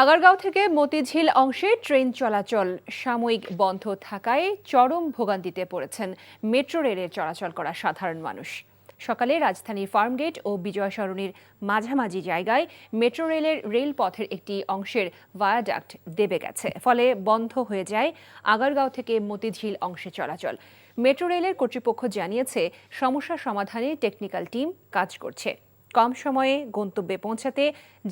আগারগাঁও থেকে মতিঝিল অংশে ট্রেন চলাচল সাময়িক বন্ধ থাকায় চরম ভোগান্তিতে পড়েছেন মেট্রো রেলের চলাচল করা সাধারণ মানুষ। সকালে রাজধানীর ফার্মগেট ও বিজয় সরণির মাঝামাঝি জায়গায় মেট্রো রেলের রেলপথের একটি অংশের ভায়াডাক্ট দেবে গেছে, ফলে বন্ধ হয়ে যায় আগারগাঁও থেকে মতিঝিল অংশে চলাচল। মেট্রো রেলের কর্তৃপক্ষ জানিয়েছে, সমস্যা সমাধানে টেকনিক্যাল টিম কাজ করছে। কম সময়ে গন্তব্যে পৌঁছাতে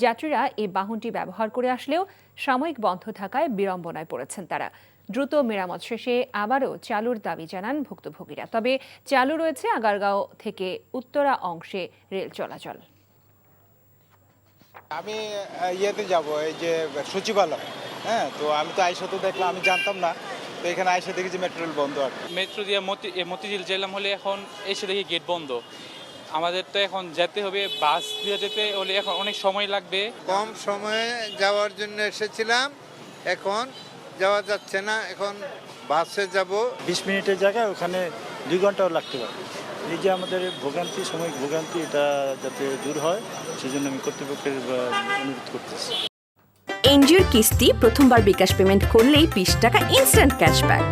যাত্রীরা এই বাহনটি ব্যবহার করে আসলেও সাময়িক বন্ধ থাকায় বিড়ম্বনায় পড়েছেন তারা। দ্রুত মেরামত শেষে আবারও চালুর দাবি জানান ভুক্তভোগীরা। তবে চালু রয়েছে আগারগাঁও থেকে উত্তরা অংশে রেল চলাচল। আমি ইয়েতে যাব, এই যে সচিবালয়। হ্যাঁ, তো আমি তো আইসা তো দেখলাম, আমি জানতাম না। তো এখানে আইসা দেখি যে মেট্রো রেল বন্ধ। আর মেট্রো দিয়ে মতিঝিল জেলাম হলে এখন এসে দেখি গেট বন্ধ। আমাদের তো এখন যেতে হবে, বাস দিয়ে যেতে হলে এখন অনেক সময় লাগবে। কম সময়ে যাওয়ার জন্য এসেছিলাম, এখন যাওয়া যাচ্ছে না, এখন বাসে যাব। 20 মিনিটের জায়গায় ওখানে 2 ঘন্টাও লাগতে পারে। এই যে আমাদের ভোগান্তি, সাময়িক ভোগান্তি, এটা যাতে দূর হয় সেজন্য আমি কর্তৃপক্ষের অনুরোধ করতেছি। এনজিওর কিস্তি প্রথমবার বিকাশ পেমেন্ট করলেই 20 টাকা ইনস্ট্যান্ট ক্যাশব্যাক।